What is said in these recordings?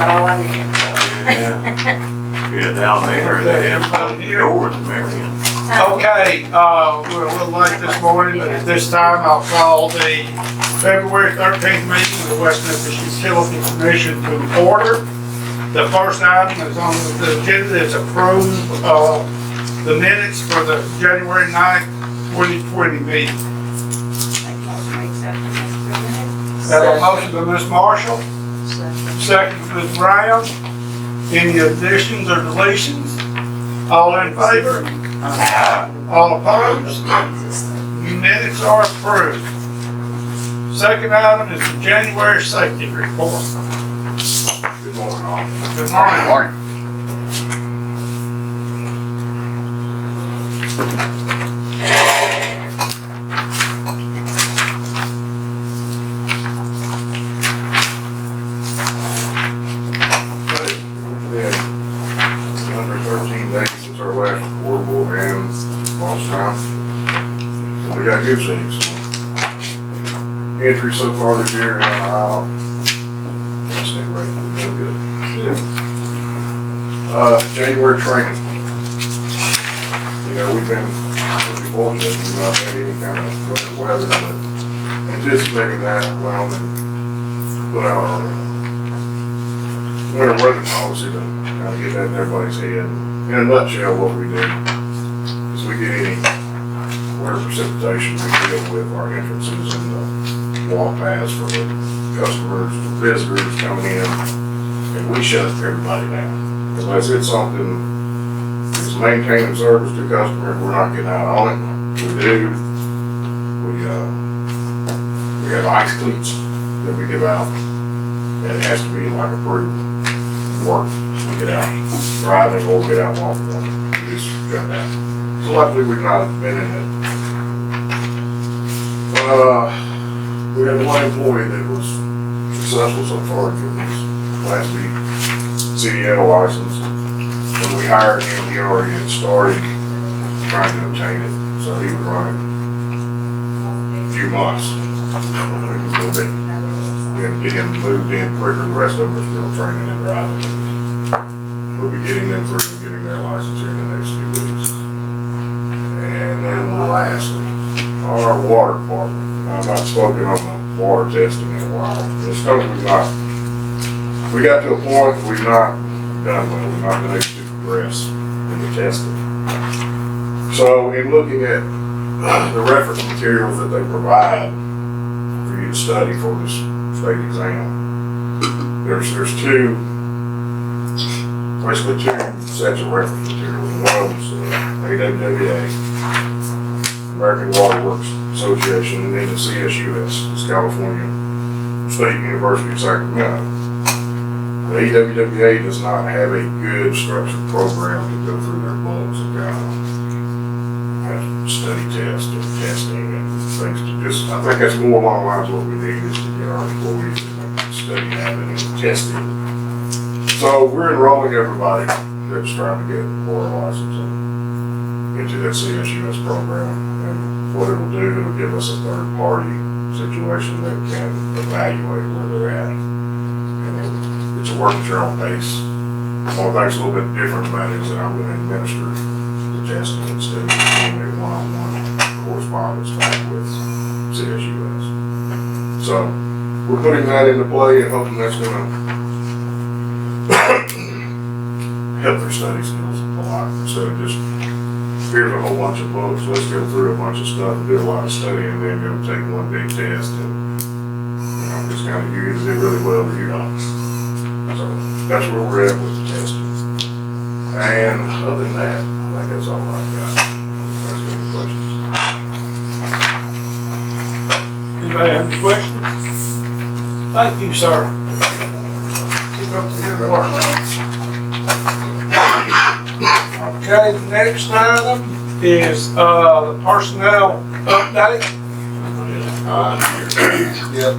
all I need. Yeah, down there, they have doors, Marion. Okay, we're a little late this morning, but at this time I'll call the February 13th meeting of the West Memphis Utility Commission to order. The first item is on the agenda is approve the minutes for the January 9th, 2020 meeting. Have a motion by Ms. Marshall, second by Ms. Brown. Any additions or deletions? All in favor? All opposed? Minutes are approved. Second item is the January safety report. Good morning, all. Good morning. Under 13 days since our last reportable and lost time. So we got good things. Entry so far this year, that's it, right? Real good. January training. You know, we've been pretty fortunate, we've not had any kind of weather, but anticipating that, well, and put out our winter weather policy to kind of get that in everybody's head. In a nutshell, what we do is we get any winter precipitation, we deal with our entrances and the walk paths for the customers, the visitors coming in, and we shut everybody down. Unless it's something that's maintaining service to customers, we're not getting out on it. We do. We have ice cleats that we give out, and it has to be like approved work. We get out driving or get out walking. We just got that. So luckily we've not been in it. We had one employee that was successful so far to get his Class B CDL license. When we hired him, he already had started trying to obtain it. So he was running a few months. We had to get him moved in quicker. The rest of them are still training and driving. We'll be getting them through and getting their license here in the next few weeks. And then lastly, our water department. I've not spoken on the water testing in a while. It's something we got to a point that we've not done well. We've not been able to progress in the testing. So in looking at the reference materials that they provide for you to study for this state exam, there's basically two sets of reference materials. One of them's AWWA, American Water Works Association, and then the CSUS, it's California State University of Sacramento. The AWWA does not have a good structured program to go through their books and kind of have study tests and testing and things to just, I think that's more along the lines of what we need is to get our employees to study having and testing. So we're enrolling everybody that's trying to get water license into that CSUS program. And what it'll do, it'll give us a third party situation that can evaluate where they're at. And it's a work at your own pace. One thing's a little bit different about it is that I'm going to administer the testing instead of doing a one-on-one correspondence back with CSUS. So we're putting that into play and hoping that's going to help their study skills a lot instead of just here's a whole bunch of books, let's go through a bunch of stuff and do a lot of studying and then go take one big test and just kind of you either did really well or you don't. So that's where we're at with the testing. And other than that, I think that's all I've got. There's any questions. Anybody have any questions? Thank you, sir. Keep up the good work. Okay, the next item is the personnel update. Yep.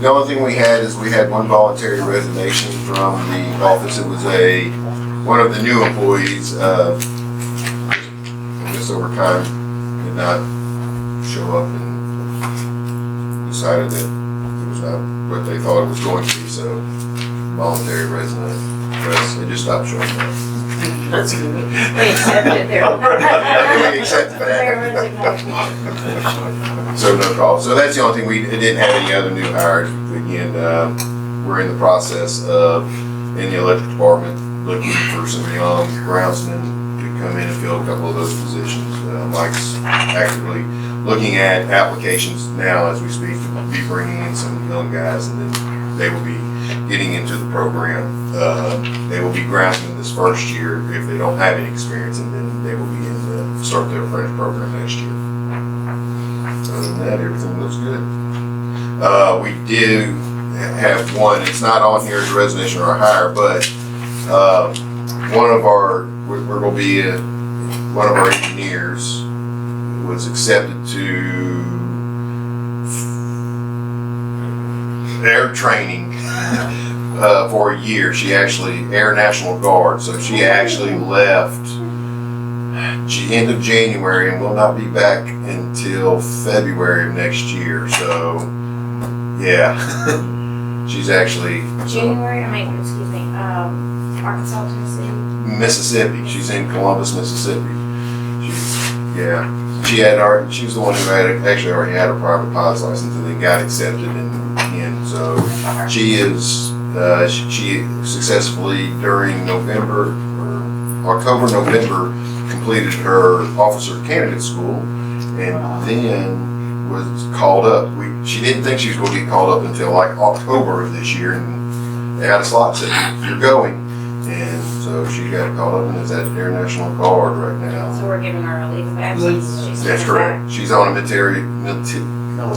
The only thing we had is we had one voluntary resignation from the office. It was one of the new employees, I guess over time, did not show up and decided that it was not what they thought it was going to be. So voluntary resident. They just stopped showing up. That's good. We accepted their. We accepted Their that. resignation. So no call. So that's the only thing, we didn't have any other new hires. Again, we're in the process of, in the electric department, looking for some young groundsmen to come in and fill a couple of those positions. Mike's actively looking at applications now as we speak to be bringing in some young guys, and then they will be getting into the program. They will be groundsmen this first year if they don't have any experience, and then they will be start their apprentice program next year. Other than that, everything looks good. We do have one, it's not on here as a resignation or a hire, but one of our, we're going to be, one of our engineers was accepted to air training for a year. She actually, Air National Guard, so she actually left end of January and will not be back until February of next year. So, yeah, she's actually January, Arkansas, Tennessee. Mississippi. She's in Columbus, Mississippi. She was the one who actually already had a private pilot's license and then got accepted and so she is she successfully during October, November completed her officer candidate school and then was called up. She didn't think she was going to get called up until like October of this year, and they had a slot said you're going, and so she got called up and is at Air National Guard right now. So we're giving her a leave of absence. She's That's coming correct. She's on a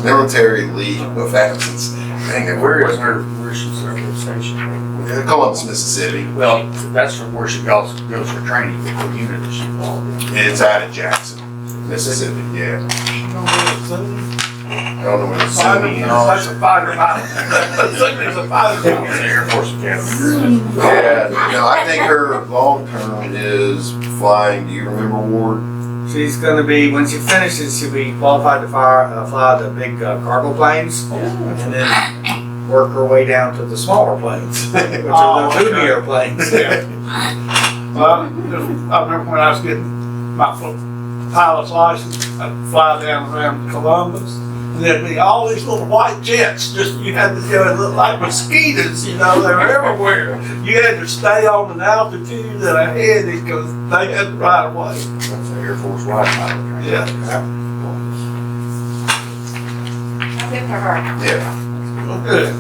military leave of absence. Dang it, Where is her station? Columbus, Mississippi. Well, that's from where she goes for training, the unit that she involved in. It's out of Jackson, Mississippi. Yeah, I don't know where it's That's a fighter pilot. It's a fighter pilot. Air Force Academy. Yeah, no, I think her long term is flying. Do you remember, Ward? She's going to be, when she finishes, she'll be qualified to fly the big cargo planes, and then work her way down to the smaller planes, which are the boomier planes. Well, I remember when I was getting my pilot's license, I'd fly down around Columbus, and there'd be all these little white jets, just, you had to go, it looked like mosquitoes, they were everywhere. You had to stay on an altitude that I had because they had the right of way. That's the Air Force Wide pilot training. Yeah. Good for her. Yeah, Well, good.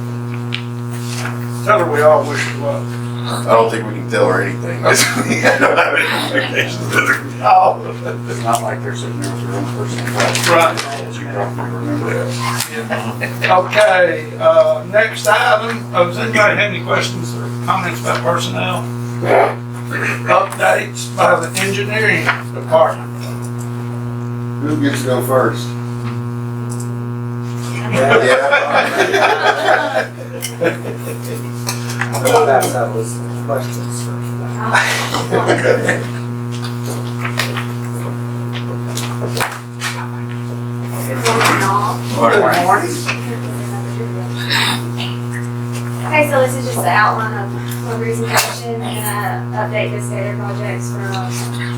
Tell her we all wish her luck. I don't think we can tell her anything. I don't have any expectations with her. Oh, It's not like they're sitting there with their own personal class. Right. As you probably remember. okay, next item, does anybody have any questions or comments about personnel? Updates by the engineering department. Who gets to go first? Yeah. I'm going to pass out those questions. Good morning. Okay, so this is just the outline of my presentation and update the SCADA projects from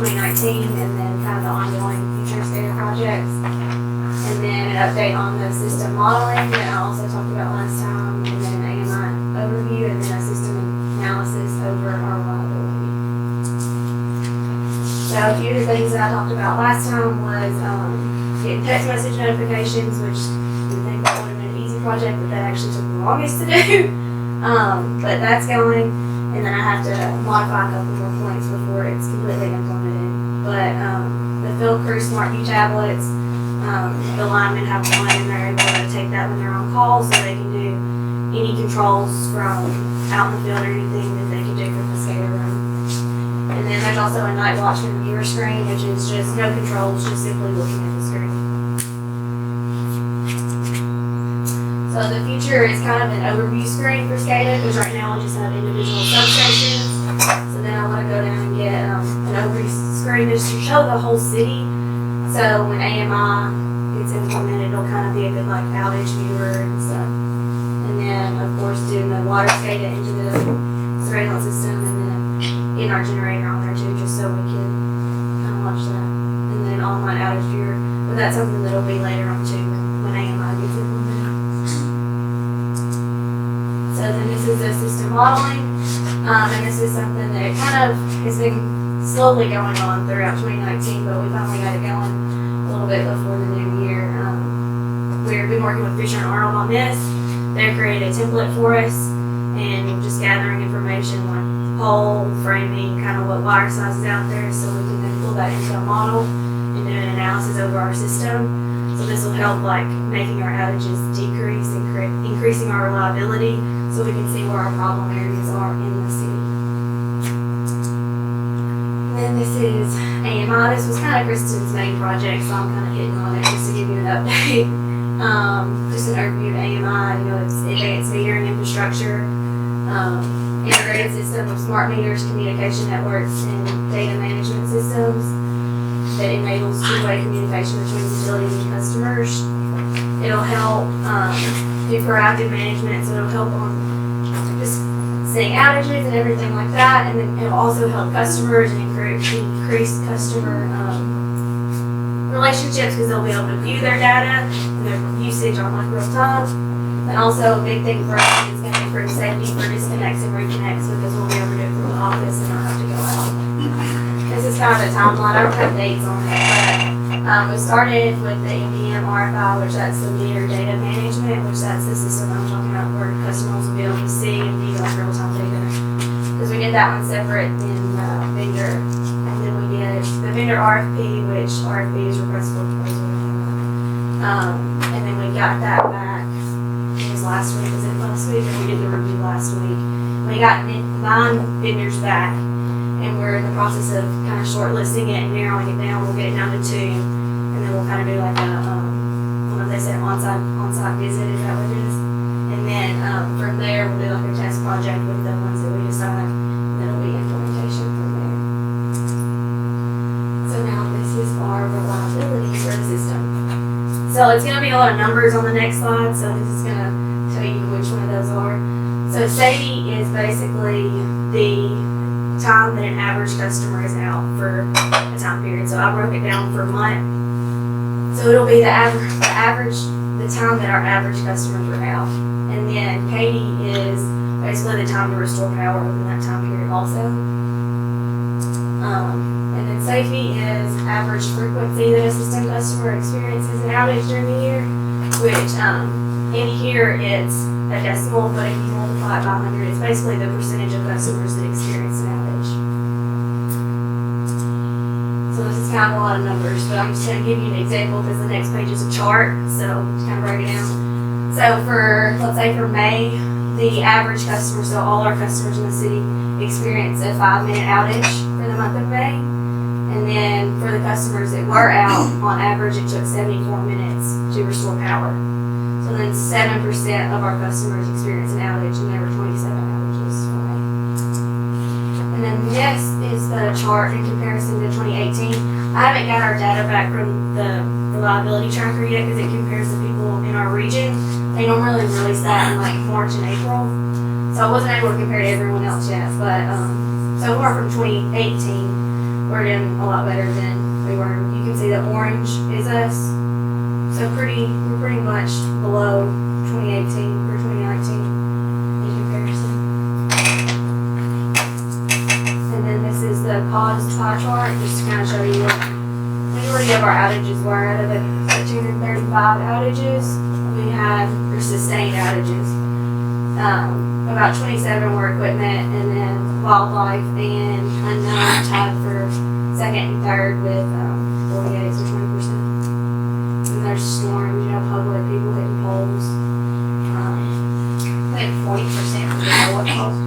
2019 and then kind of the ongoing future SCADA projects. And then an update on the system modeling that I also talked about last time, and then AMI overview, and then a system analysis over our reliability. So a few of the things that I talked about last time was getting text message notifications, which you think that would have been an easy project, but that actually took the longest to do. But that's going, and then I have to modify a couple more points before it's completely implemented. But the Field Crew SmartView tablets, the linemen have one and they're able to take that when they're on call so they can do any controls from out in the field or anything that they can do from the SCADA room. And then there's also a night watchman viewer screen, which is just no controls, just simply looking at the screen. So the future is kind of an overview screen for SCADA, because right now we just have individual substations. So then I want to go down and get an overview screen just to show the whole city. So when AMI gets implemented, it'll kind of be a good like outage viewer and stuff. And then, of course, doing the water SCADA into the surveillance system, and then getting our generator on there too, just so we can kind of watch that. And then online outage viewer, but that's something that'll be later on too, when AMI gets implemented. So then this is the system modeling, and this is something that kind of has been slowly going on throughout 2019, but we finally got it going a little bit before the new year. We've been working with Fisher and Arnold on this. They created a template for us, and we're just gathering information like pole, framing, kind of what wire size is out there, so we can then pull that into a model and do an analysis over our system. So this will help like making our outages decrease, increasing our reliability, so we can see where our problem areas are in the city. And then this is AMI. This was kind of Kristen's main project, so I'm kind of hitting on it just to give you an update. Just an overview of AMI. You know, it's advanced metering infrastructure, integrated system of smart meters, communication networks, and data management systems that enables two-way communication between utilities and customers. It'll help do proactive management, so it'll help on just seeing outages and everything like that, and then it'll also help customers and increase customer relationships, because they'll be able to view their data and their usage on like real time. And also a big thing for us is going to improve safety for disconnects and reconnects, because we'll be able to do it from the office and not have to go out. This is kind of a timeline. I don't have dates on it, but we started with the EPM RFI, which that's the meter data management, which that's the system I'm talking about where customers will be able to see and view like real time data. Because we did that one separate than vendor. And then we did the vendor RFP, which RFP is request for proposal. And then we got that back. It was last week. Was it last week? Or we did the review last week. We got 9 vendors back, and we're in the process of kind of shortlisting it and narrowing it down. We'll get it down to 2, and then we'll kind of do like a, I don't know if they said on-site visit. Is that what it is? And then from there, we'll do like a test project with the ones that we decide. And then it'll be implementation from there. So now this is our reliability for the system. So it's going to be a lot of numbers on the next slide. So this is going to tell you which one of those are. So SAIDI is basically the time that an average customer is out for a time period. So I broke it down for a month. So it'll be the time that our average customers are out. And then Katie is basically the time to restore power within that time period also. And then SAFE is average frequency that a system customer experiences an outage during the year, which in here it's a decimal, but if you multiply it by 100, it's basically the percentage of customers that experience an outage. So this is kind of a lot of numbers, but I'm just going to give you an example because the next page is a chart, so to kind of break it down. So for, let's say for May, the average customer, so all our customers in the city experience a 5-minute outage for the month of May. And then for the customers that were out, on average it took 74 minutes to restore power. So then 7% of our customers experienced an outage, and there were 27 outages for May. And then this is the chart in comparison to 2018. I haven't got our data back from the reliability tracker yet because it compares the people in our region. They normally release that in like March and April. So I wasn't able to compare to everyone else yet, but so far from 2018, we're doing a lot better than we were. You can see the orange is us. So we're pretty much below 2018 or 2019 in comparison. And then this is the cause pie chart, just to kind of show you what the majority of our outages were. Out of the 235 outages, we had sustained outages. About 27 were equipment, and then wildlife and unknown tied for second and third with 48 to 20%. And there's storms, public people hitting poles. I think 40% was what poles.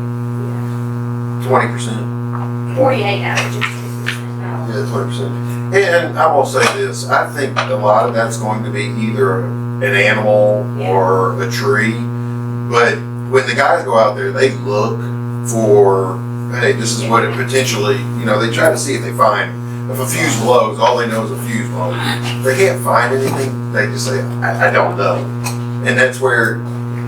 Yeah. 20%. 48 outages. 20%. And I will say this, I think a lot of that's going to be either an animal or a tree, but when the guys go out there, they look for, hey, this is what it potentially, they try to see if they find, if a fuse blows, all they know is a fuse blows. If they can't find anything, they just say, I don't know. And that's where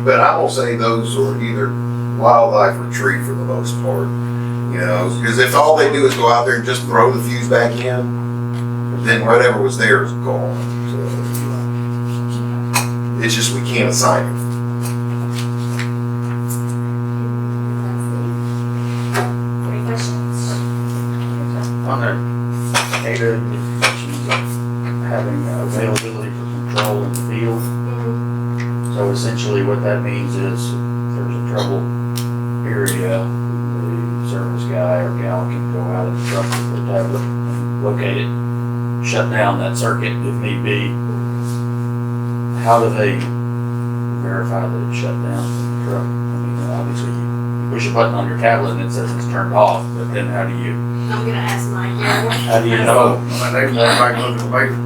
But I will say those are either wildlife or tree for the most part. You know, because if all they do is go out there and just throw the fuse back in, then whatever was there is gone. So it's just we can't assign it. Any questions? On the data, you mentioned having availability for control in the field. So essentially what that means is if there's a trouble area, the service guy or gal can go out in the truck with their tablet and locate it, shut down that circuit if need be. How do they verify that it's shut down from the truck? I mean, obviously you push a button on your tablet and it says it's turned off, but then how do you How do you know? I mean, they can go back and look at the paper.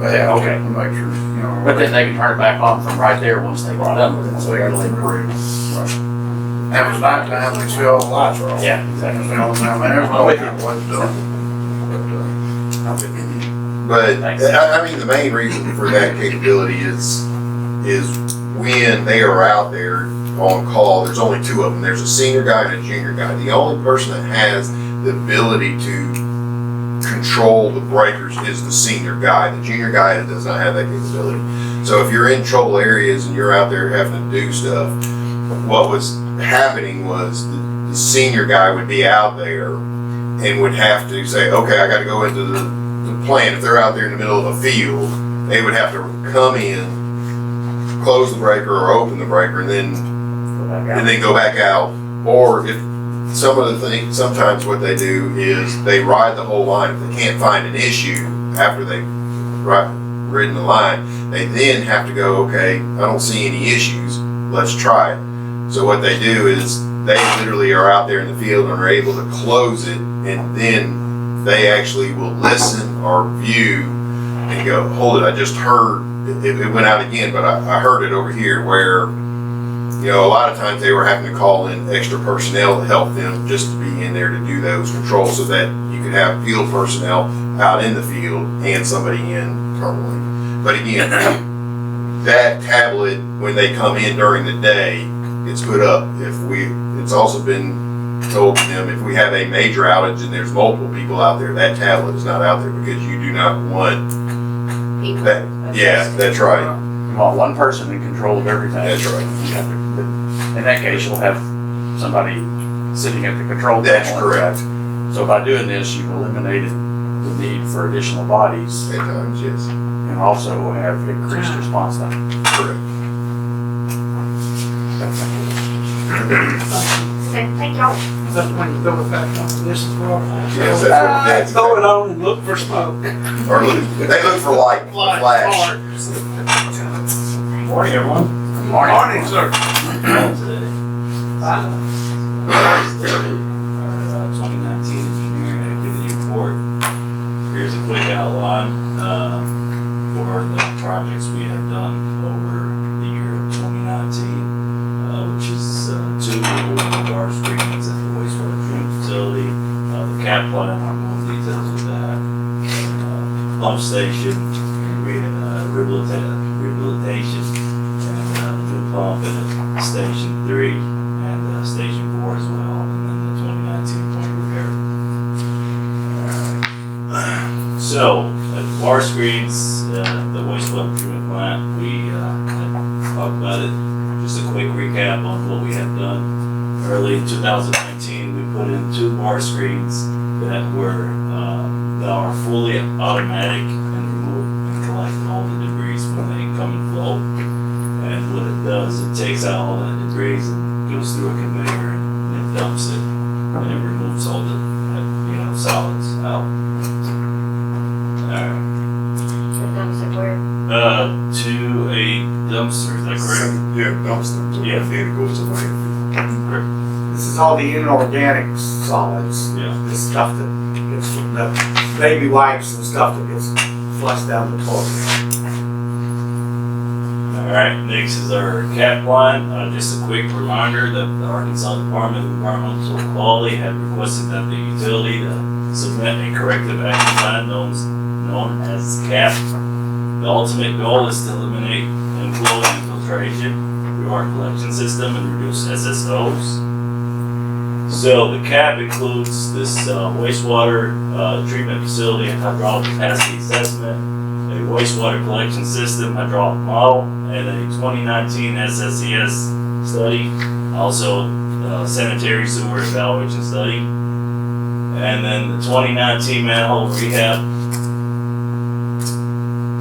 Yeah, okay. And make sure, you know. But then they can turn it back on from right there once they've done with it, so that'll improve. That was nighttime, we see all the lights are off. Yeah, exactly. You know, I mean, there's no way to what to do. But Thanks. I mean, the main reason for that capability is when they are out there on call. There's only two of them. There's a senior guy and a junior guy. The only person that has the ability to control the breakers is the senior guy. The junior guy does not have that capability. So if you're in trouble areas and you're out there having to do stuff, what was happening was the senior guy would be out there and would have to say, okay, I got to go into the plant. If they're out there in the middle of a field, they would have to come in, close the breaker or open the breaker, and then go back out. Or if some of the things, sometimes what they do is they ride the whole line. If they can't find an issue after they've ridden the line, they then have to go, okay, I don't see any issues, let's try it. So what they do is they literally are out there in the field and are able to close it, and then they actually will listen or view and go, hold it, I just heard, it went out again, but I heard it over here, where, you know, a lot of times they were having to call in extra personnel to help them just to be in there to do those controls so that you could have field personnel out in the field and somebody in terminally. But again, that tablet, when they come in during the day, it's put up. It's also been told to them, if we have a major outage and there's multiple people out there, that tablet is not out there because you do not want that. Yeah, that's right. You want one person in control of everything. That's right. But in that case, you'll have somebody sitting at the control That's panel. correct. So by doing this, you've eliminated the need for additional bodies At times, yes. and also have increased response time. Correct. Okay, thank y'all. That's when you throw it back on. This is for. Yes, that's Throw it on and look for smoke. Or they look for light, flash. Morning, everyone. Morning, sir. Our 2019 engineering activity report. Here's a quick outline for the projects we have done over the year of 2019, which is two water screens at the wastewater treatment facility, the cap plant, more details of that, pump station, rehabilitation, and new pump at Station 3 and Station 4 as well, and then the 2019 plant repair. So, at water screens, the wastewater treatment plant, we had talked about it. Just a quick recap on what we have done. Early in 2019, we put in 2 water screens that are fully automatic and remove and collect all the debris when they come and flow. And what it does, it takes out all that debris and goes through a conveyor and it dumps it, and it removes all the solids out. Alright. To a dumpster, is that correct? Yeah, dumpster. Yeah. Then it goes to landfill. This is all the inorganic solids. Yeah. This stuff that gets, the baby wipes and stuff that gets flushed down the toilet. Alright, next is our cap line. Just a quick reminder that the Arkansas Department of Environmental Quality had requested that the utility to submit a corrective action plan known as CAP. The ultimate goal is to eliminate inflow and infiltration through our collection system and reduce SSOs. So the CAP includes this wastewater treatment facility and hydraulic capacity assessment, a wastewater collection system hydraulic model, and a 2019 SSES study, also sanitary sewer evaluation study, and then the 2019 manhole rehab.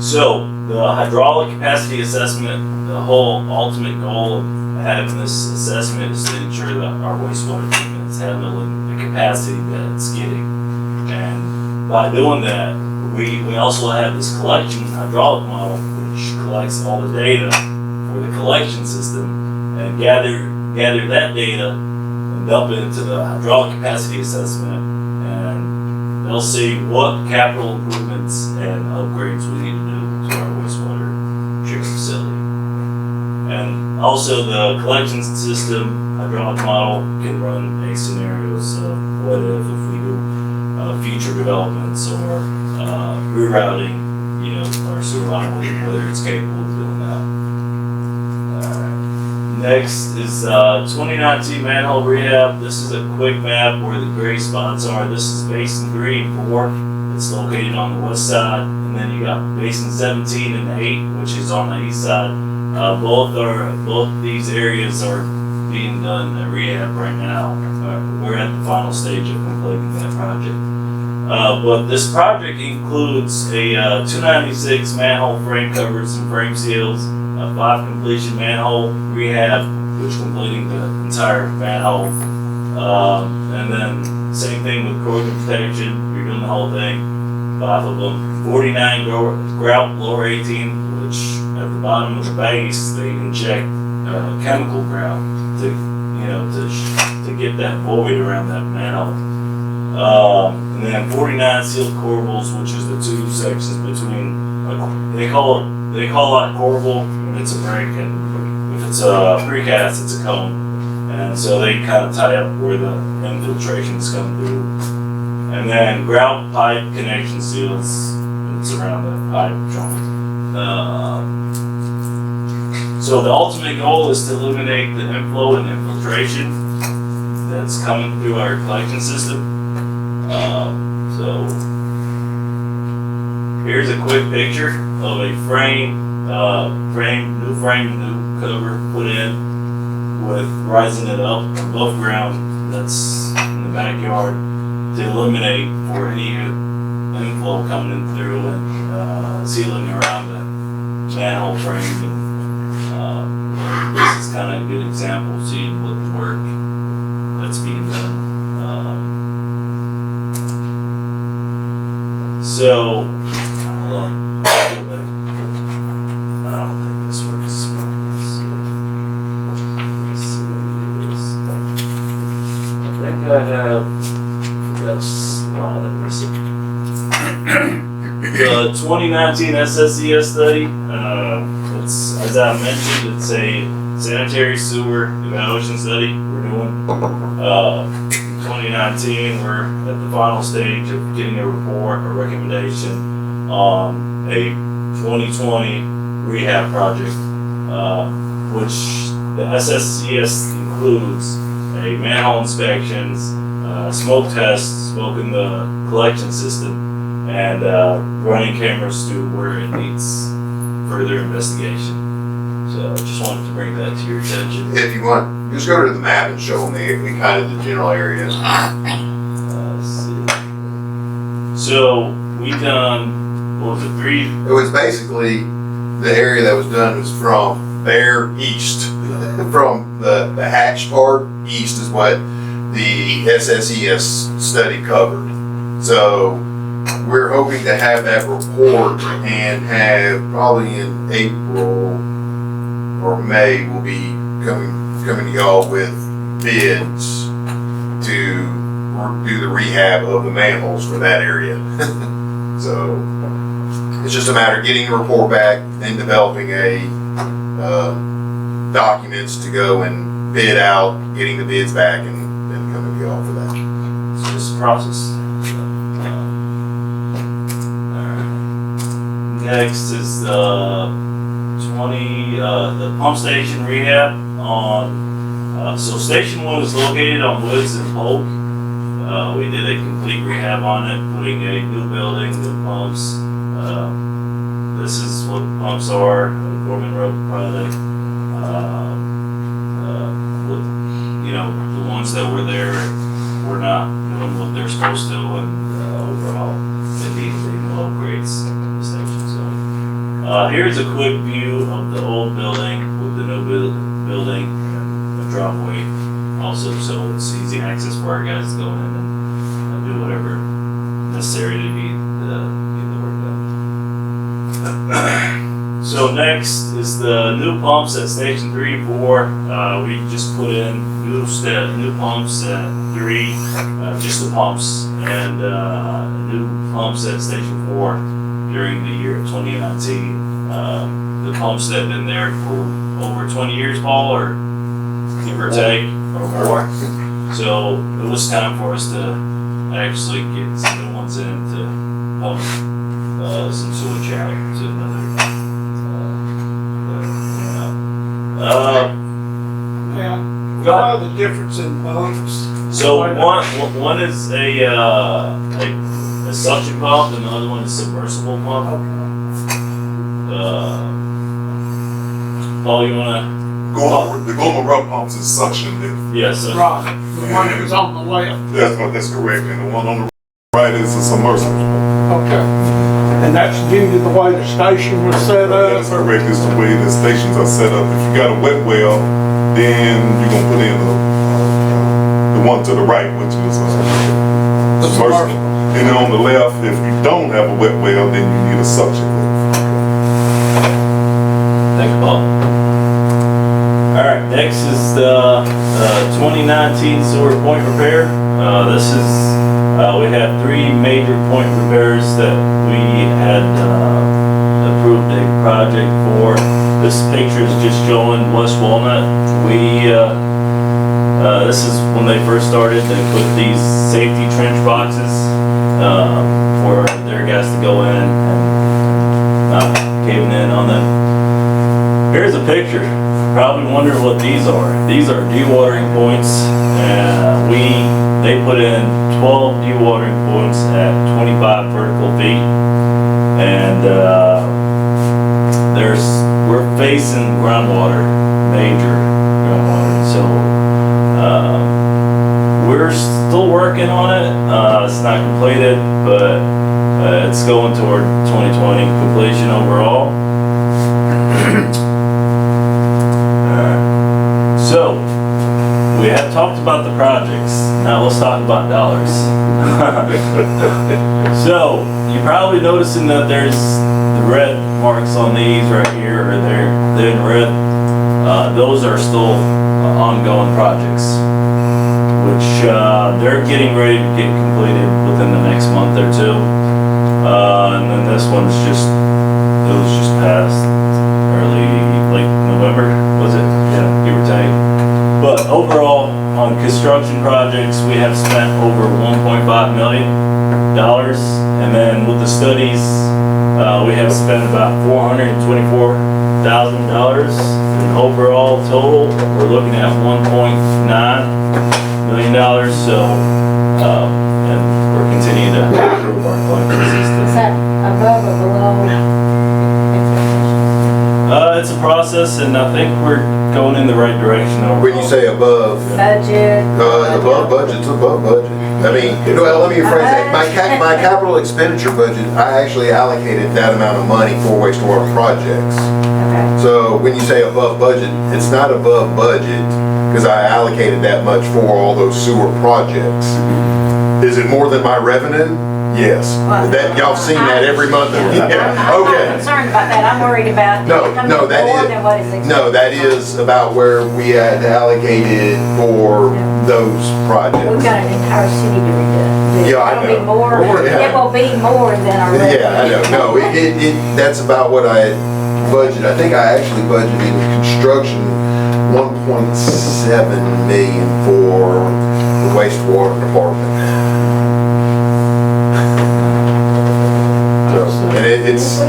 So the hydraulic capacity assessment, the whole ultimate goal of having this assessment is to ensure that our wastewater treatment is handling the capacity that it's getting. And by doing that, we also have this collection hydraulic model, which collects all the data for the collection system and gather that data and dump it into the hydraulic capacity assessment, and they'll see what capital improvements and upgrades we need to do to our wastewater treatment facility. And also the collection system hydraulic model can run a scenarios of what if we do future developments or rerouting, our sewer line, whether it's capable of doing that. Alright. Next is 2019 manhole rehab. This is a quick map where the gray spots are. This is basin 3 and 4. It's located on the west side, and then you got basin 17 and 8, which is on the east side. Both these areas are being done at rehab right now. We're at the final stage of completing that project. But this project includes a 296 manhole frame covers and frame seals, a 5 completion manhole rehab, which completing the entire manhole, and then same thing with corrosion protection. You're doing the whole thing, 5 of them. 49 grout lower 18, which at the bottom of the base they inject chemical grout to get that void around that manhole. And then 49 sealed corbels, which is the 2 sections between. They call it corbel when it's a brick, and if it's a precast, it's a cone. And so they kind of tie up where the infiltrations come through. And then grout pipe connection seals. It's around the pipe joint. So the ultimate goal is to eliminate the inflow and infiltration that's coming through our collection system. So here's a quick picture of a new frame, new cover put in with rising it up above ground that's in the backyard to eliminate for any inflow coming through and sealing around the manhole frame. And this is kind of a good example of seeing what the work that's being done. So, hold on. I don't think this works. I think I have got a slide of this. The 2019 SSES study, it's, as I mentioned, it's a sanitary sewer evaluation study we're doing. 2019, we're at the final stage of getting a report or recommendation on a 2020 rehab project, which the SSCS includes a manhole inspections, smoke tests, smoke in the collection system, and running cameras to where it needs further investigation. So I just wanted to bring that to your attention. If you want, just go to the map and show them the kind of the general areas. Let's see. So we done, what was it, 3? It was basically the area that was done was from Bear east, from the hatch part east is what the SSES study covered. So we're hoping to have that report and have probably in April or May we'll be coming to y'all with bids to do the rehab of the manholes for that area. So it's just a matter of getting the report back and developing documents to go and bid out, getting the bids back, and then coming to y'all for that. It's just a process. Alright. Next is the the pump station rehab on, so Station 1 is located on Woods and Polk. We did a complete rehab on it, putting a new building, new pumps. This is what pumps are, a Gorman Road product. With, the ones that were there were not doing what they're supposed to, and overall, they need no upgrades in the station. So, here's a quick view of the old building with the new building and a driveway also, so it's easy access for our guys to go in and do whatever necessary to get the work done. So next is the new pumps at Station 3 and 4. We just put in new pumps at 3, just the pumps, and new pumps at Station 4 during the year of 2019. The pumps that have been there for over 20 years, Paul, or give or take, or more. So it was time for us to actually get some new ones in to pump some sewage out to another. Yeah. Go ahead. The difference in pumps. So one is a suction pump, and the other one is submersible pump. Paul, you wanna? The Gorman Road pumps is suction lift. Yes. Right, the one that was on the left. That's correct, and the one on the right is a submersible. Okay. And that's due to the way the station was set That up? is correct, it's the way the stations are set up. If you got a wet well, then you're gonna put in the one to the right, which is a submersible. And then on the left, if you don't have a wet well, then you need a suction lift. Thank you, Paul. All right, next is the 2019 sewer point repair. We have 3 major point repairs that we had approved a project for. This picture is just showing West Walnut. This is when they first started. They put these safety trench boxes for their guys to go in and not caving in on them. Here's a picture. Probably wondering what these are. These are dewatering points, and they put in 12 dewatering points at 25 vertical feet, and we're facing groundwater, major groundwater. So we're still working on it. It's not completed, but it's going toward 2020 completion overall. So, we have talked about the projects. Now let's talk about dollars. So, you're probably noticing that there's the red marks on these right here, or they're in red. Those are still ongoing projects, which they're getting ready to get completed within the next month or two. And then this one's it was just passed late November, was it? Yeah, give or take. But overall, on construction projects, we have spent over $1.5 million. And then with the studies, we have spent about $424,000. And overall total, we're looking at $1.9 million. So, and we're continuing to improve our collection system. Is that above or below expectations? It's a process, and I think we're going in the right direction overall. When you say above, Budget? above budget's above budget. I mean, well, let me rephrase that. My capital expenditure budget, I actually allocated that amount of money for wastewater projects. Okay. So when you say above budget, it's not above budget because I allocated that much for all those sewer projects. Is it more than my revenue? Yes. Well, Y'all seen that every month. I'm Yeah, not okay. concerned about that. I'm worried about No, it coming no, that more is- than what is expected. No, that is about where we had allocated for those We've projects. got an entire city to redo. Yeah, I It'll be know. more, Yeah. it will be more than our revenue. Yeah, I know. No, that's about what I had budgeted. I think I actually budgeted in construction 1.7 million for the wastewater department. So, and it's,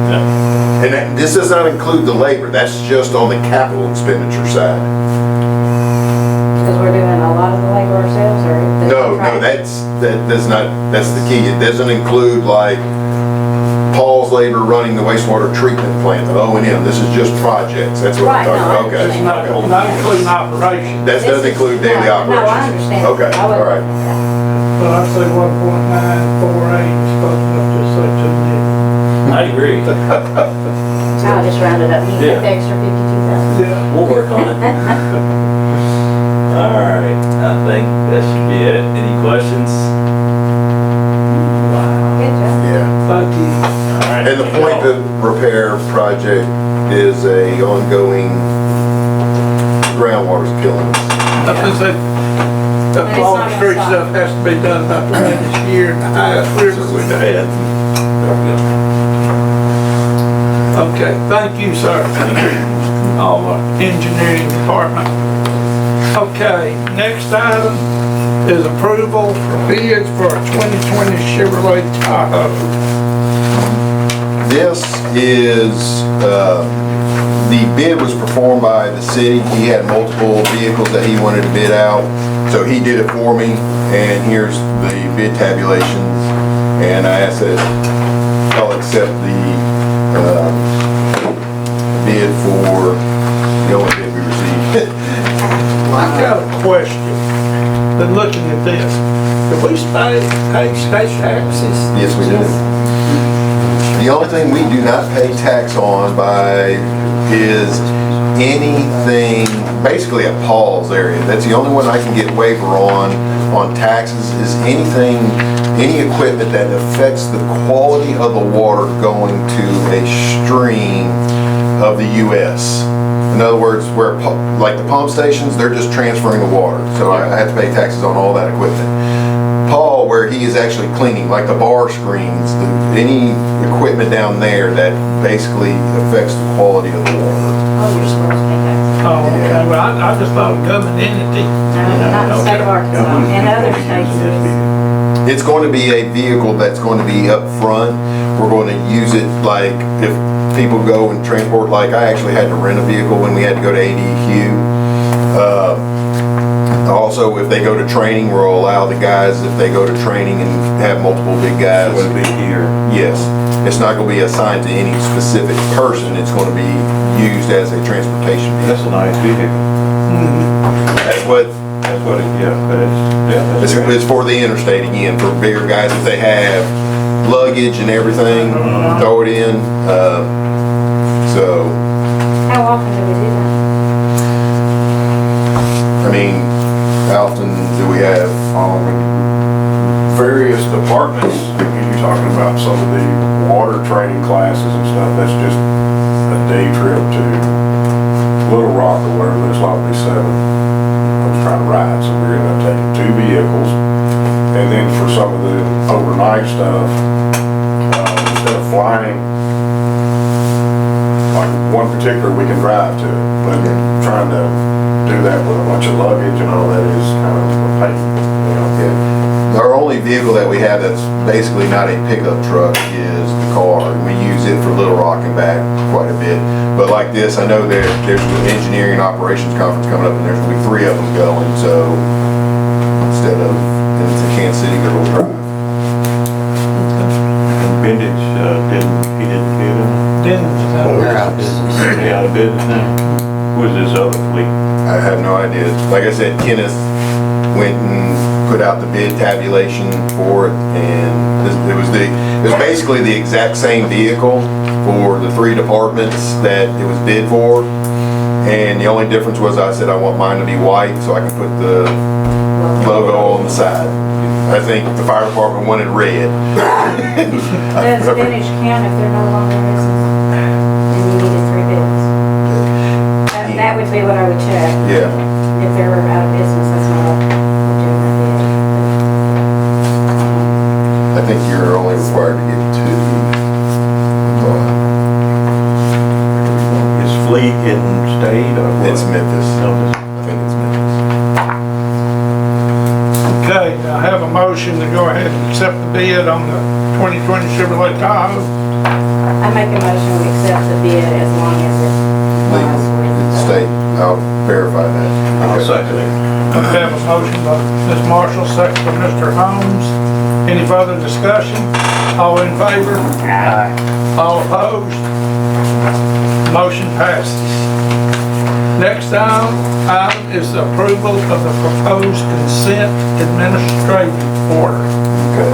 Yeah. this does not include the labor, that's just on the capital expenditure side. Because we're doing a lot of the labor ourselves, or? the No, contract? that's the key. It doesn't include like Paul's labor running the wastewater treatment plant, the O&M. This is just projects, that's what Right, I'm no, I talking about. It's understand. not including operation. That doesn't include daily No, operations. No, I understand. Okay, I wasn't- all right. But I'd say 1.948 is supposed to just say 2 million. I agree. I'll just round it up, you Yeah. get the extra 52,000. Yeah. We'll work on it. All right, I think that should be it. Any questions? Wow. Good job. Yeah. Thank you. All right. And the point of repair project is a ongoing, groundwater's killing us. I think that And it's Wall not gonna Street stop. stuff has to be done about the next year and a half, river we've had. Okay, thank you, sir. All our engineering department. Okay, next item is approval for bids for a 2020 Chevrolet Tahoe. This is, the bid was performed by the city. He had multiple vehicles that he wanted to bid out. So he did it for me, and here's the bid tabulations. And I asked that y'all accept the, bid for the only bid we received. I've got a question. Been looking at this. Do we pay state taxes? Yes, we do. The only thing we do not pay tax on is anything, basically at Paul's area. That's the only one I can get waiver on taxes, is anything, any equipment that affects the quality of the water going to a stream of the US. In other words, where, like the pump stations, they're just transferring the water. So I have to pay taxes on all that equipment. Paul, where he is actually cleaning, like the bar screens, any equipment down there that basically affects the quality of the water. Oh, you're supposed to pay taxes. Oh, okay, well, I just thought a government entity. No, not the state of Arkansas, and other states. It's going to be a vehicle that's going to be up front. We're going to use it like if people go and transport, like I actually had to rent a vehicle when we had to go to ADQ. Also, if they go to training, we'll allow the guys, if they go to training and have multiple big guys. Would it be here? Yes. It's not going to be assigned to any specific person. It's going to be used as a transportation That's vehicle. a nice vehicle. That's what, That's what it, yeah, but it's, yeah, it's for the interstate again, for bigger guys, if they have luggage and everything, throw it in. So, How often do we do that? I mean, how often do we have? Various departments, you're talking about some of the water training classes and stuff, that's just a day trip to Little Rock or wherever, there's likely 7 of us trying to ride, so we're gonna take 2 vehicles. And then for some of the overnight stuff, instead of flying, like one particular we can drive to, but trying to do that with a bunch of luggage and all that is kind of a pain, you know? Our only vehicle that we have that's basically not a pickup truck is the car. And we use it for Little Rock and back quite a bit. But like this, I know there's an engineering and operations conference coming up and there's gonna be 3 of them going. So instead of, if it's in Kansas City, they're gonna drive. and Vintage, he didn't bid them. Dennis, Out of business. They out of business now? Who is this other fleet? I have no idea. Like I said, Kenneth went and put out the bid tabulation for it, and it was basically the exact same vehicle for the 3 departments that it was bid for. And the only difference was I said I want mine to be white so I can put the logo on the side. I think the fire department wanted red. Does Vintage count if they're no longer in business? And you needed 3 bids? That would be what I would check. Yeah. If they're out of business, that's not a legitimate bid. I think you're only required to get 2. Is fleet in state or what? It's Memphis. No, I think it's Memphis. okay, I have a motion to go ahead and accept the bid on the 2020 Chevrolet Tahoe. I make a motion we accept the bid as long as it lies with. State, I'll verify that. I'll Okay. second it. We have a motion by Ms. Marshall, second by Mr. Holmes. Any further discussion? All in favor? All opposed? Motion passes. Next item is the approval of the proposed consent administrative order. Okay.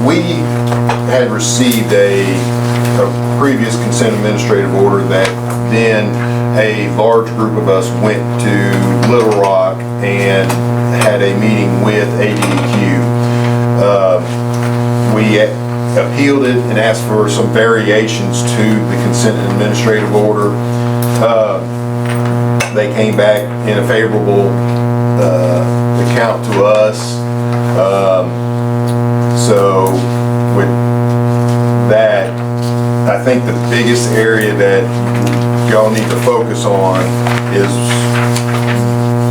We had received a previous consent administrative order that then a large group of us went to Little Rock and had a meeting with ADEQ. We appealed it and asked for some variations to the consent administrative order. They came back in a favorable account to us. So with that, I think the biggest area that y'all need to focus on is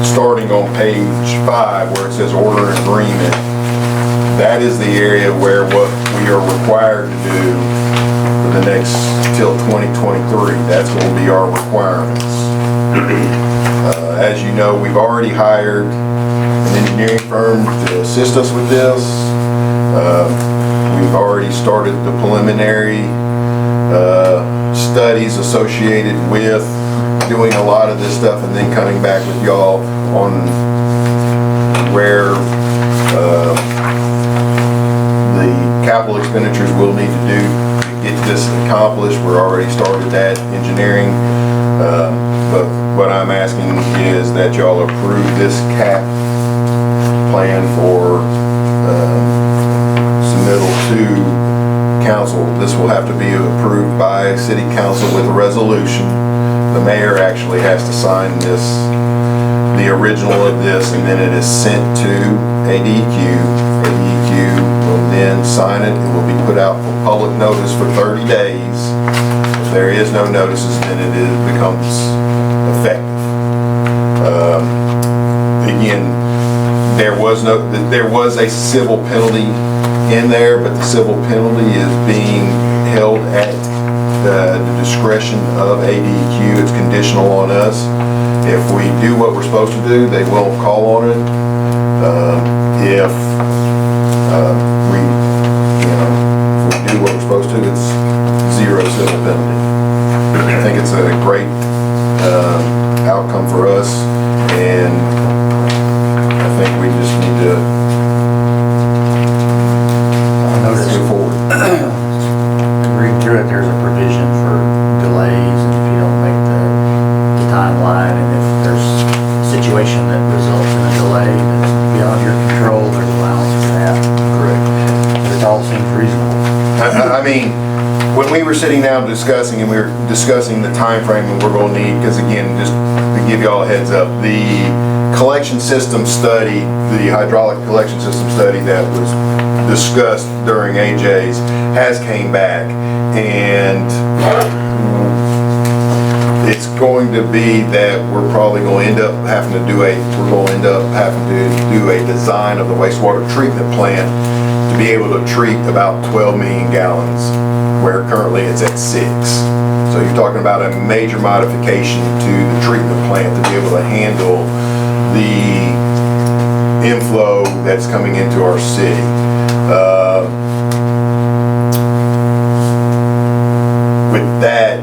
starting on page 5 where it says order and agreement. That is the area where what we are required to do for the next till 2023. That's going to be our requirements. As you know, we've already hired an engineering firm to assist us with this. We've already started the preliminary studies associated with doing a lot of this stuff and then coming back with y'all on where the capital expenditures we'll need to do to get this accomplished. We're already started that engineering, but what I'm asking is that y'all approve this cap plan for submittal to council. This will have to be approved by city council with a resolution. The mayor actually has to sign this, the original of this, and then it is sent to ADEQ. ADEQ will then sign it. It will be put out for public notice for 30 days. If there is no notices, then it becomes effective. Again, there was a civil penalty in there, but the civil penalty is being held at the discretion of ADEQ. It's conditional on us. If we do what we're supposed to do, they will call on it. If we do what we're supposed to, it's zero civil penalty. I think it's a great outcome for us, and I think we just need to move forward. Reading through it, there's a provision for delays, and if you don't make the timeline, and if there's a situation that results in a delay that's beyond your control, there's allowance for that. Correct. But it all seems reasonable. I mean, when we were sitting down discussing, and we were discussing the time frame that we're gonna need, because again, just to give y'all a heads up, the collection system study, the hydraulic collection system study that was discussed during AJ's has came back, and it's going to be that we're probably going to end up having to do a design of the wastewater treatment plant to be able to treat about 12 million gallons, where currently it's at 6. So you're talking about a major modification to the treatment plant to be able to handle the inflow that's coming into our city. With that,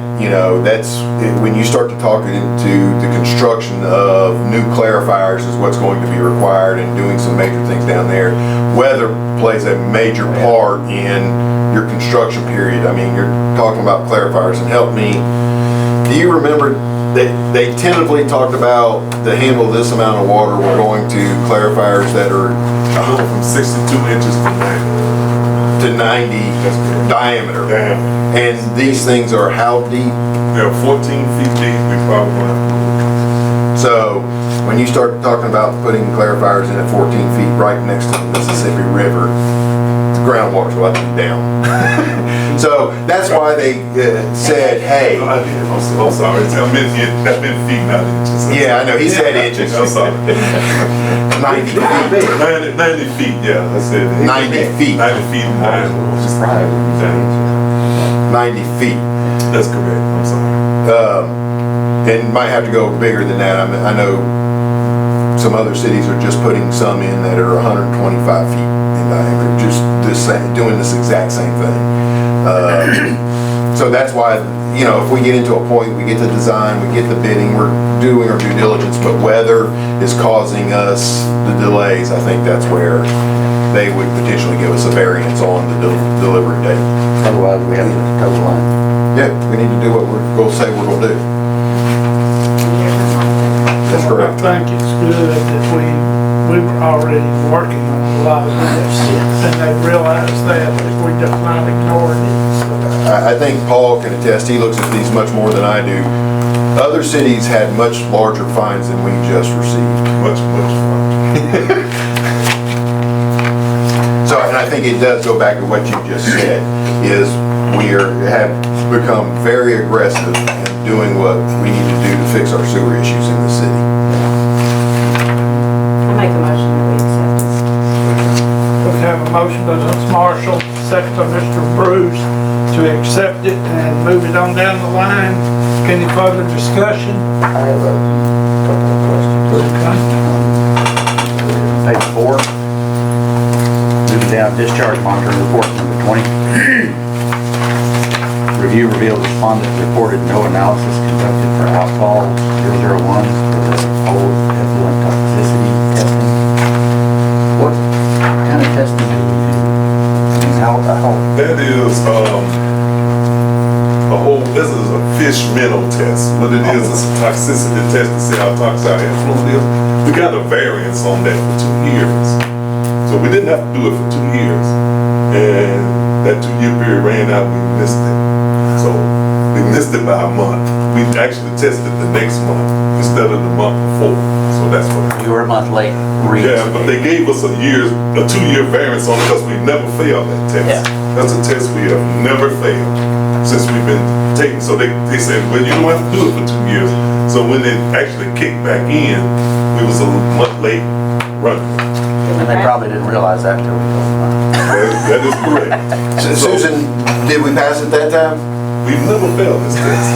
that's when you start to talk into the construction of new clarifiers is what's going to be required, and doing some major things down there. Weather plays a major part in your construction period. I mean, you're talking about clarifiers, and help me. Do you remember that they tentatively talked about to handle this amount of water, we're going to clarifiers that are From 62 inches to 90. to 90 diameter. Damn. And these things are how deep? They're 14 feet deep, we probably. So when you start talking about putting clarifiers in at 14 feet right next to the Mississippi River, groundwater's about to be down. So that's why they said, hey, I'm sorry, I meant feet, not inches. yeah, I know, he said inches. I'm sorry. 90 feet. 90 feet, yeah, that's it. 90 feet. 90 feet, nine. 90 feet. That's correct, I'm sorry. And might have to go bigger than that. I know some other cities are just putting some in that are 125 feet in diameter, just doing this exact same thing. So that's why, you know, if we get into a point, we get the design, we get the bidding, we're doing our due diligence, but weather is causing us the delays, I think that's where they would potentially give us a variance on the delivery date. Otherwise, we have to toe the line. Yeah, we need to do what we're going to say we're going to do. That's I correct. think it's good that we were already working on a lot of this, and they realized that if we just not ignored it. So, I think Paul can attest, he looks at these much more than I do. Other cities had much larger fines than we just received. Much fun. So, and I think it does go back to what you just said, is have become very aggressive in doing what we need to do to fix our sewer issues in the city. I make a motion that we accept it. we have a motion by Mr. Marshall, second by Mr. Bruce, to accept it and move it on down the line. Any further discussion? I have a couple of questions. Okay. Page 4. Moving down, discharge monitoring report number 20. Review revealed respondent reported no analysis conducted for alcohol 001 for the old effluent toxicity testing. What kind of testing do we do? I mean, how? That is, this is a fish minnow test. What it is a toxicity test to see how toxic our effluent is. We got a variance on that for 2 years. So we didn't have to do it for 2 years. And that 2-year period ran out, we missed it. So we missed it by a month. We actually tested the next month instead of the month before. So that's what it is. You were a month late. Yeah, but they gave us a 2-year variance on it because we never failed that test. Yeah. That's a test we have never failed since we've been taking. So they said, well, you don't have to do it for 2 years. So when it actually kicked back in, we was a month late running. And they probably didn't realize that until we told them. That is correct. So, Susan, did we pass it that time? We've never failed this test.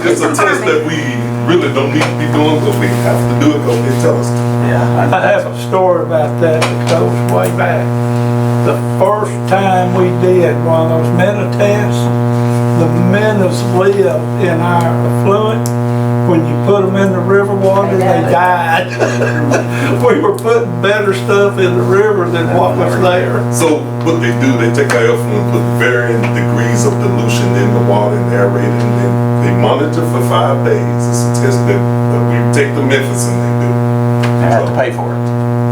It's a test that we really don't need to be doing, but we have to do it because they tell us to. Yeah. I have a story about that goes way back. The first time we did one of those meta tests, the minnows live in our effluent. When you put them in the river water, they died. We were putting better stuff in the river than what was there. So what they do, they take our effluent, put varying degrees of dilution in the water and aerate it, and then they monitor for 5 days. It's a test that we take the Memphis and they do. I have to pay for it.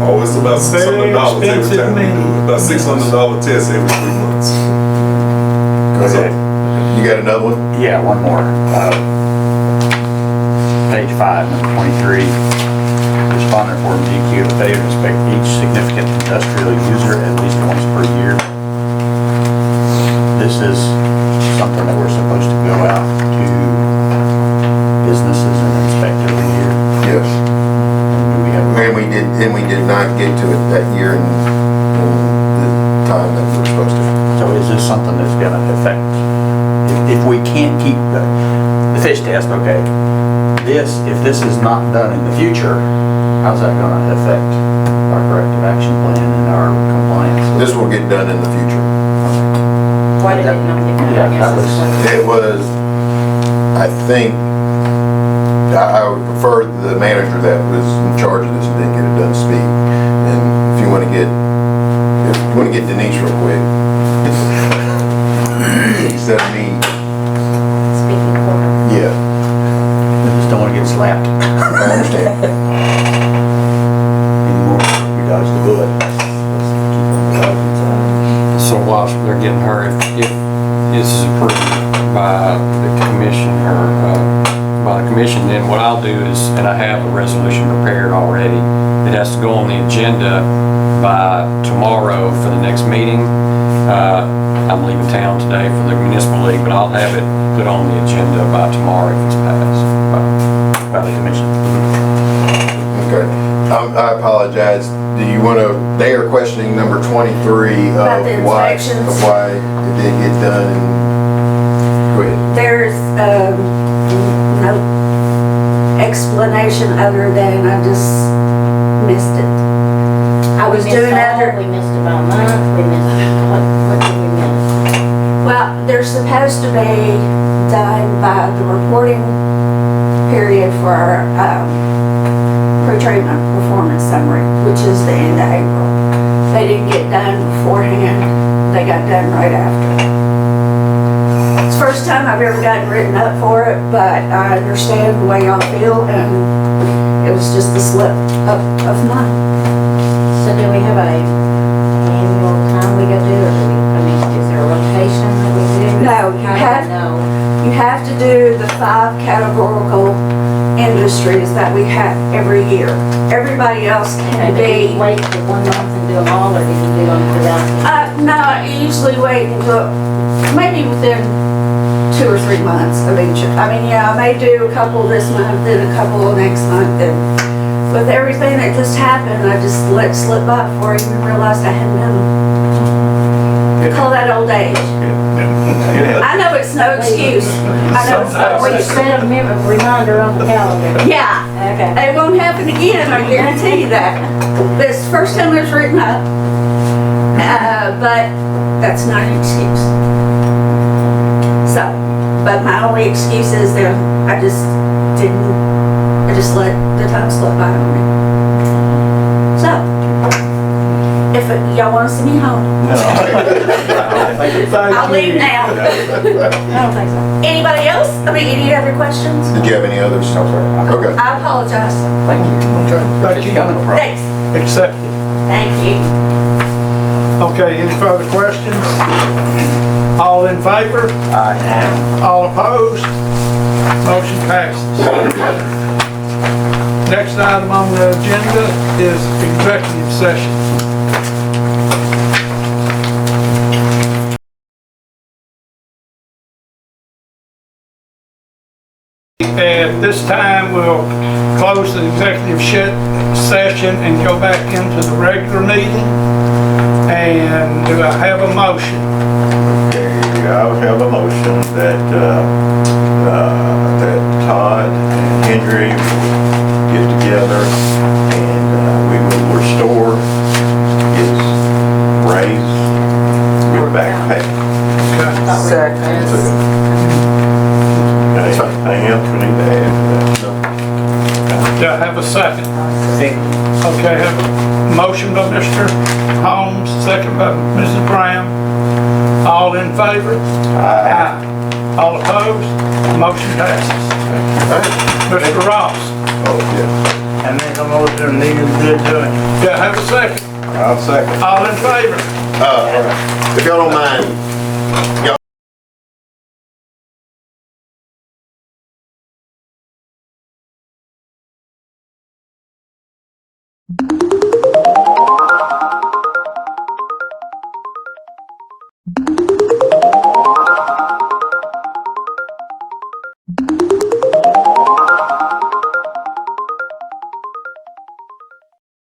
Oh, it's about $600 Very every expensive time we do it. About $600 test every 3 months. Okay. You got another one? Yeah, one more. Page 5, number 23. Respondent informed DQ that they inspect each significant industrial user at least once per year. This is something that we're supposed to go out to businesses and inspect every year. Yes. And do we have? And we did not get to it that year in the time that we were supposed to. So is this something that's gonna affect, if we can't keep the fish test, okay. If this is not done in the future, how's that gonna affect our corrective action plan and our compliance? This will get done in the future. Why did it not get done? Yeah, I guess that is was- what- It was, I think, I would prefer the manager that was in charge of this and didn't get it done speak. And if you want to get Denise real quick, instead of me, Speaking for her. yeah, I just don't wanna get slapped I understand. anymore. We dodged the bullet. Let's keep on dodging inside. So whilst they're getting her, if this is approved by the commission by the commission, then what I'll do is, and I have a resolution prepared already, it has to go on the agenda by tomorrow for the next meeting. I'm leaving town today for the municipal league, but I'll have it put on the agenda by tomorrow if it's passed by the commission. Okay. I apologize. Do you want to, they are questioning number 23 About the of why inspections. it didn't get done. Go ahead. There's, no explanation other than I just missed it. I was We missed doing all, other, we missed about a month, we missed, what did we miss? well, they're supposed to be done by the reporting period for our, pre-treatment performance summary, which is the end of April. They didn't get done beforehand, they got done right after. It's the first time I've ever gotten written up for it, but I understand the way y'all feel, and it was just a slip of mine. So do we have a annual time we go do, or do we, I mean, is there a rotation that we do? No, you How do have- we know? You have to do the 5 categorical industries that we have every year. Everybody else Okay, can but did you be, wait for 1 month and do them all, or did you do them throughout? no, I usually wait until, maybe within 2 or 3 months of each. I mean, yeah, I may do a couple this month, then a couple next month, and with everything that just happened, I just let it slip by before I even realized I hadn't done them. Call that old age. I know it's no excuse. I know it's no Or you excuse. set a reminder on the calendar? Yeah. Okay. It won't happen again, I guarantee you that. This is the first time it was written up. But that's not an excuse. So, but my only excuse is that I just let the time slip by on me. So, if y'all wanna see me home, I'll leave now. I don't think so. Anybody else? I mean, any other questions? Did you have any others? No, sir. Okay. I apologize. Thank you. Thank you. Thanks. Accepted. Thank you. Okay, any further questions? All in favor? Aye. All opposed? Motion passes. Next item on the agenda is executive session. At this time, we'll close the executive session and go back into the regular meeting. And do I have a motion? Okay, I'll have a motion that, that Todd and Henry will get together and, we will restore his raise with back pay. Okay, anything else we need to add to that? Do I have a second? Okay, have a motion by Mr. Holmes, second by Mrs. Brown. All in favor? Aye. All opposed? Motion passes. Mr. Ross, Oh, yeah. And make a motion, needed to do it. do I have a second? I'll second. All in favor? If y'all don't mind, y'all